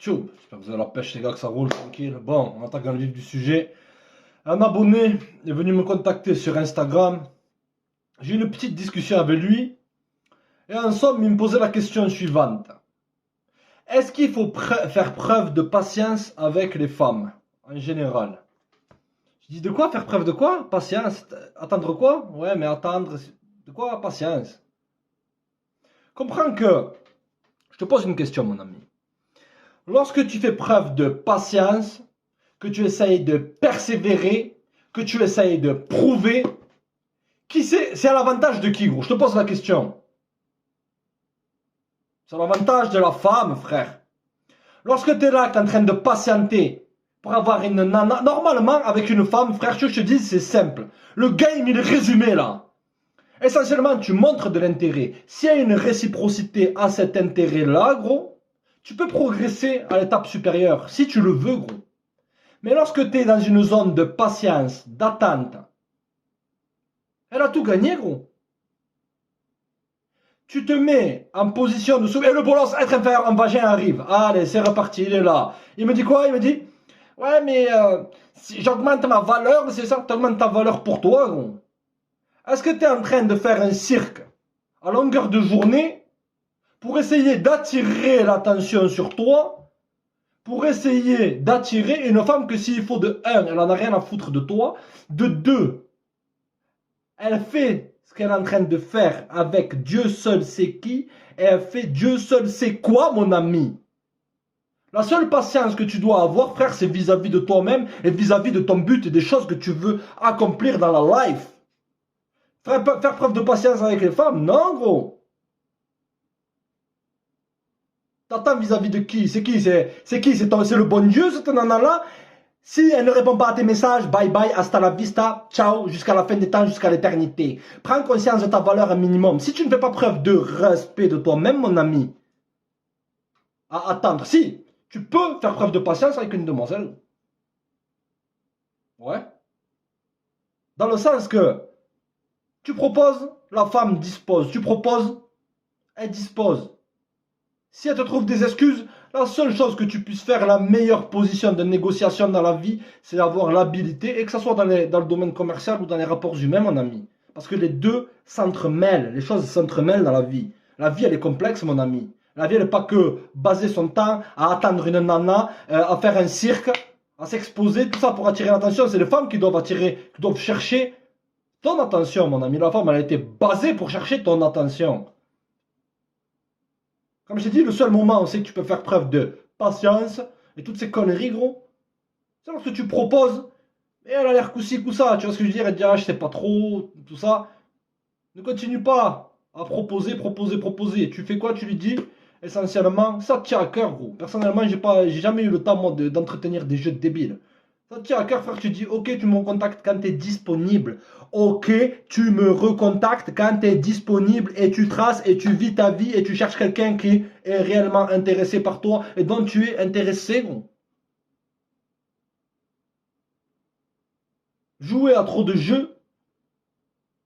YouTube. J'espère que vous avez la pêche, les gars, que ça roule tranquille. Bon, on attaque dans le vif du sujet. Un abonné est venu me contacter sur Instagram. J'ai eu une petite discussion avec lui. Et en somme, il me posait la question suivante. Est-ce qu'il faut faire preuve de patience avec les femmes, en général? Je dis, de quoi? Faire preuve de quoi? Patience. Attendre quoi? Ouais, mais attendre... De quoi? Patience. Comprends que... Je te pose une question, mon ami. Lorsque tu fais preuve de patience, que tu essayes de persévérer, que tu essayes de prouver, c'est à l'avantage de qui, gros? Je te pose la question. C'est à l'avantage de la femme, frère. Lorsque tu es là, tu es en train de patienter pour avoir une nana, normalement, avec une femme, frère, je te dis, c'est simple. Le game, il est résumé là. Essentiellement, tu montres de l'intérêt. S'il y a une réciprocité à cet intérêt-là, gros, tu peux progresser à l'étape supérieure, si tu le veux, gros. Mais lorsque tu es dans une zone de patience, d'attente, elle a tout gagné, gros. Tu te mets en position de soulever. Et le bolos, être inférieur en vagin arrive. Allez, c'est reparti, il est là. Il me dit quoi? Il me dit, ouais, mais si j'augmente ma valeur, c'est ça que tu augmentes ta valeur pour toi, gros. Est-ce que tu es en train de faire un cirque à longueur de journée pour essayer d'attirer l'attention sur toi, pour essayer d'attirer une femme que s'il faut de 1, elle n'en a rien à foutre de toi, de 2, elle fait ce qu'elle est en train de faire avec Dieu seul sait qui, et elle fait Dieu seul sait quoi, mon ami. La seule patience que tu dois avoir, frère, c'est vis-à-vis de toi-même et vis-à-vis de ton but et des choses que tu veux accomplir dans la life. Faire preuve de patience avec les femmes, non, gros. T'attends vis-à-vis de qui? C'est qui? C'est qui? C'est le bon Dieu, cette nana-là? Si elle ne répond pas à tes messages, bye bye, hasta la vista, ciao, jusqu'à la fin des temps, jusqu'à l'éternité. Prends conscience de ta valeur un minimum. Si tu ne fais pas preuve de respect de toi-même, mon ami, à attendre. Si, tu peux faire preuve de patience avec une demoiselle. Ouais. Dans le sens que tu proposes, la femme dispose. Tu proposes, elle dispose. Si elle te trouve des excuses, la seule chose que tu puisses faire, la meilleure position de négociation dans la vie, c'est d'avoir l'habilité, et que ce soit dans le domaine commercial ou dans les rapports humains, mon ami. Parce que les deux s'entremêlent, les choses s'entremêlent dans la vie. La vie, elle est complexe, mon ami. La vie, elle n'est pas que baser son temps à attendre une nana, à faire un cirque, à s'exposer, tout ça pour attirer l'attention. C'est les femmes qui doivent attirer, qui doivent chercher ton attention, mon ami. La femme, elle a été basée pour chercher ton attention. Comme j'ai dit, le seul moment où on sait que tu peux faire preuve de patience et toutes ces conneries, gros, c'est lorsque tu proposes et elle a l'air coussi coussa. Tu vois ce que je veux dire? Elle te dit, ah, je sais pas trop, tout ça. Ne continue pas à proposer, proposer, proposer. Tu fais quoi? Tu lui dis essentiellement, ça te tient à cœur, gros. Personnellement, j'ai jamais eu le temps, moi, d'entretenir des jeux débiles. Ça te tient à cœur, frère. Tu dis, ok, tu me recontactes quand tu es disponible. Ok, tu me recontactes quand tu es disponible et tu traces et tu vis ta vie et tu cherches quelqu'un qui est réellement intéressé par toi et dont tu es intéressé, gros. Jouer à trop de jeux,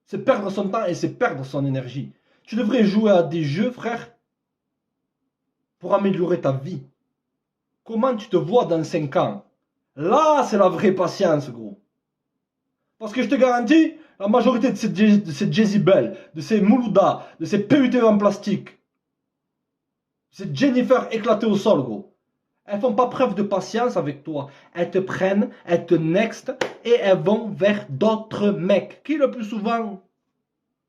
c'est perdre son temps et c'est perdre son énergie. Tu devrais jouer à des jeux, frère, pour améliorer ta vie. Comment tu te vois dans 5 ans? Là, c'est la vraie patience, gros. Parce que je te garantis, la majorité de ces Jezebel, de ces Moulouda, de ces PUTE en plastique, ces Jennifer éclatées au sol, gros, elles font pas preuve de patience avec toi. Elles te prennent, elles te next et elles vont vers d'autres mecs qui le plus souvent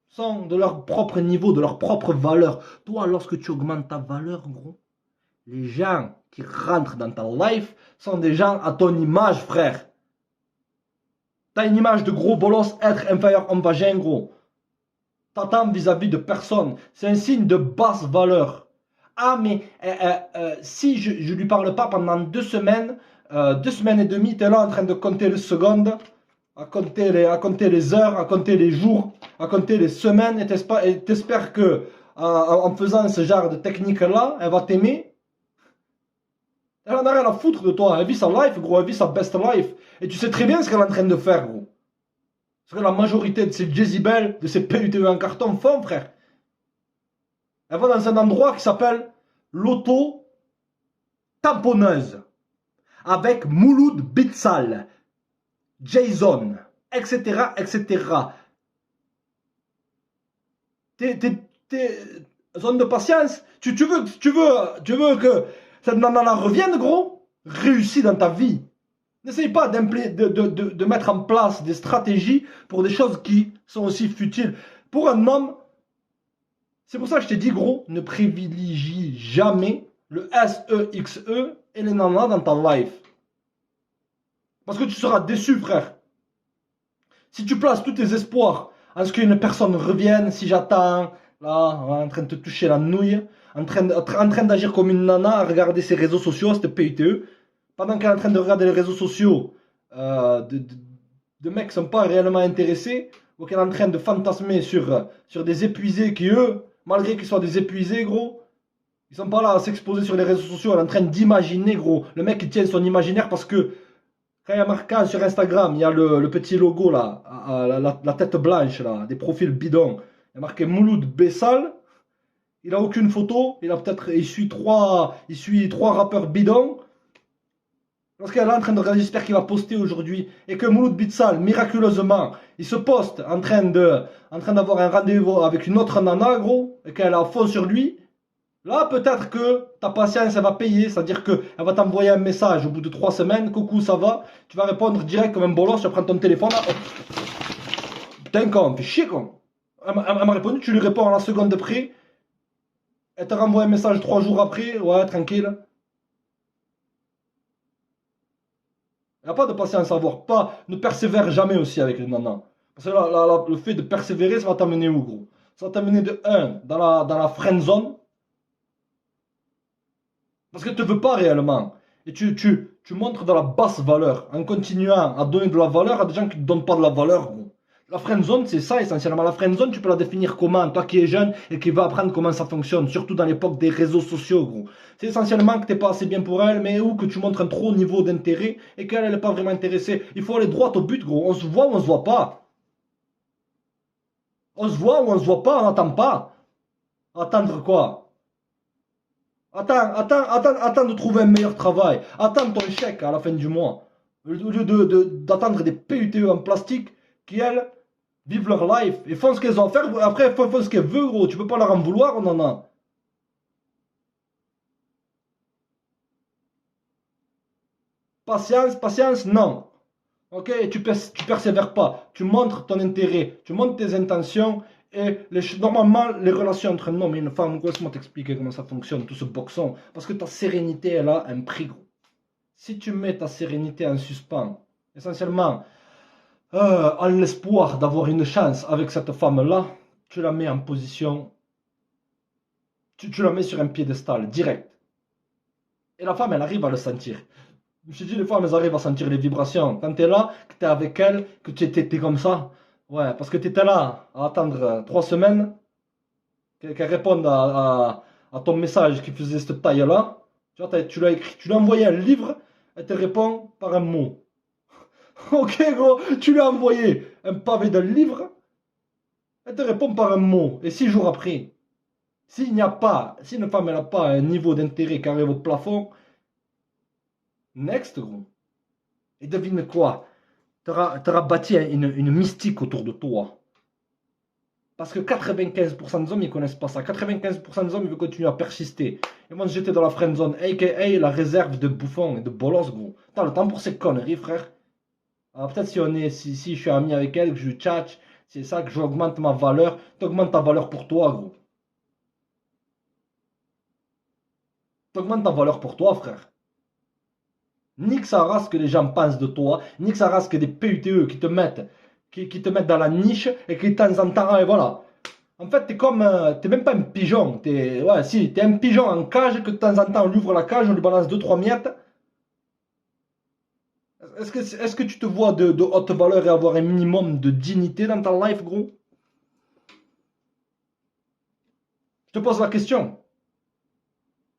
sont de leur propre niveau, de leur propre valeur. Toi, lorsque tu augmentes ta valeur, gros, les gens qui rentrent dans ta life sont des gens à ton image, frère. T'as une image de gros bolos, être inférieur en vagin, gros. T'attends vis-à-vis de personne. C'est un signe de basse valeur. Ah, mais si je lui parle pas pendant 2 semaines, 2 semaines et demie, t'es là en train de compter les secondes, à compter les heures, à compter les jours, à compter les semaines, et t'espères que en faisant ce genre de technique-là, elle va t'aimer. Elle en a rien à foutre de toi. Elle vit sa life, gros. Elle vit sa best life. Et tu sais très bien ce qu'elle est en train de faire, gros. Ce que la majorité de ces Jezebel, de ces PUTE en carton font, frère. Elle va dans un endroit qui s'appelle l'auto tamponneuse avec Mouloud Bitsal, Jason, etc., etc. Zone de patience. Tu veux que cette nana-là revienne, gros? Réussis dans ta vie. N'essaye pas de mettre en place des stratégies pour des choses qui sont aussi futiles. Pour un homme, c'est pour ça que je t'ai dit, gros, ne privilégie jamais le SEXE et les nanas dans ta life. Parce que tu seras déçu, frère. Si tu places tous tes espoirs en ce qu'une personne revienne, si j'attends, là, en train de te toucher la nouille, en train d'agir comme une nana, à regarder ses réseaux sociaux, cette PITE, pendant qu'elle est en train de regarder les réseaux sociaux de mecs qui ne sont pas réellement intéressés, ou qu'elle est en train de fantasmer sur des épuisés qui, eux, malgré qu'ils soient des épuisés, gros, ils sont pas là à s'exposer sur les réseaux sociaux, elle est en train d'imaginer, gros. Le mec, il tient son imaginaire parce que quand il y a marqué sur Instagram, il y a le petit logo là, la tête blanche là, des profils bidons. Il y a marqué Mouloud Bessal. Il a aucune photo. Il suit trois rappeurs bidons. Lorsqu'elle est en train de regarder, j'espère qu'il va poster aujourd'hui. Et que Mouloud Bitsal, miraculeusement, il se poste en train d'avoir un rendez-vous avec une autre nana, gros. Et qu'elle a à fond sur lui. Là, peut-être que ta patience, elle va payer. C'est-à-dire qu'elle va t'envoyer un message au bout de 3 semaines. Coucou, ça va? Tu vas répondre direct comme un bolos. Tu vas prendre ton téléphone. Là. Putain, con, fais chier, con. Elle m'a répondu, tu lui réponds à la seconde près. Elle te renvoie un message 3 jours après. Ouais, tranquille. Il n'y a pas de patience à avoir. Ne persévère jamais aussi avec les nanas. Parce que là, le fait de persévérer, ça va t'amener où, gros? Ça va t'amener de 1 dans la friend zone. Parce qu'elle ne te veut pas réellement. Et tu montres de la basse valeur en continuant à donner de la valeur à des gens qui ne te donnent pas de la valeur, gros. La friendzone, c'est ça essentiellement. La friendzone, tu peux la définir comment? Toi qui es jeune et qui veux apprendre comment ça fonctionne, surtout dans l'époque des réseaux sociaux, gros. C'est essentiellement que tu n'es pas assez bien pour elle, mais ou que tu montres un trop haut niveau d'intérêt et qu'elle n'est pas vraiment intéressée. Il faut aller droit au but, gros. On se voit ou on se voit pas. On se voit ou on se voit pas, on n'attend pas. Attendre quoi? Attends de trouver un meilleur travail. Attends ton chèque à la fin du mois. Au lieu d'attendre des PUTE en plastique qui, elles, vivent leur life et font ce qu'elles ont à faire. Après, elles font ce qu'elles veulent, gros. Tu peux pas leur en vouloir, on en a. Patience, non. Ok, tu persévères pas. Tu montres ton intérêt, tu montres tes intentions. Et normalement, les relations entre un homme et une femme, laisse-moi t'expliquer comment ça fonctionne, tout ce boxon. Parce que ta sérénité, elle a un prix, gros. Si tu mets ta sérénité en suspens, essentiellement, en l'espoir d'avoir une chance avec cette femme-là, tu la mets en position, tu la mets sur un piédestal, direct. Et la femme, elle arrive à le sentir. Je te dis, les femmes, elles arrivent à sentir les vibrations. Quand tu es là, que tu es avec elle, que tu étais comme ça, ouais, parce que tu étais là à attendre 3 semaines, qu'elle réponde à ton message qui faisait cette taille-là. Tu vois, tu lui as envoyé un livre, elle te répond par un mot. Ok, gros, tu lui as envoyé un pavé d'un livre, elle te répond par un mot. Et 6 jours après, si une femme n'a pas un niveau d'intérêt qui arrive au plafond, next, gros. Et devine quoi? Tu auras bâti une mystique autour de toi. Parce que 95% des hommes, ils connaissent pas ça. 95% des hommes, ils veulent continuer à persister. Et moi, j'étais dans la friend zone, a.k.a. la réserve de bouffons et de bolos, gros. T'as le temps pour ces conneries, frère. Alors peut-être si je suis ami avec elle, que je tchatche, c'est ça que j'augmente ma valeur. T'augmentes ta valeur pour toi, gros. T'augmentes ta valeur pour toi, frère. Nique sa race que les gens pensent de toi, nique sa race que des PUTE qui te mettent, qui te mettent dans la niche et qui de temps en temps, et voilà. En fait, t'es même pas un pigeon, ouais, si, t'es un pigeon en cage que de temps en temps on lui ouvre la cage, on lui balance 2-3 miettes. Est-ce que tu te vois de haute valeur et avoir un minimum de dignité dans ta life, gros? Je te pose la question.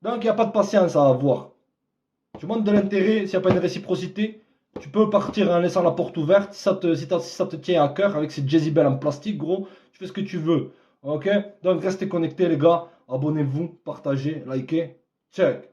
Donc, il n'y a pas de patience à avoir. Tu montres de l'intérêt, s'il n'y a pas une réciprocité, tu peux partir en laissant la porte ouverte. Si ça te tient à cœur avec ces Jezebel en plastique, gros, tu fais ce que tu veux. Ok? Donc, restez connectés, les gars. Abonnez-vous, partagez, likez. Check.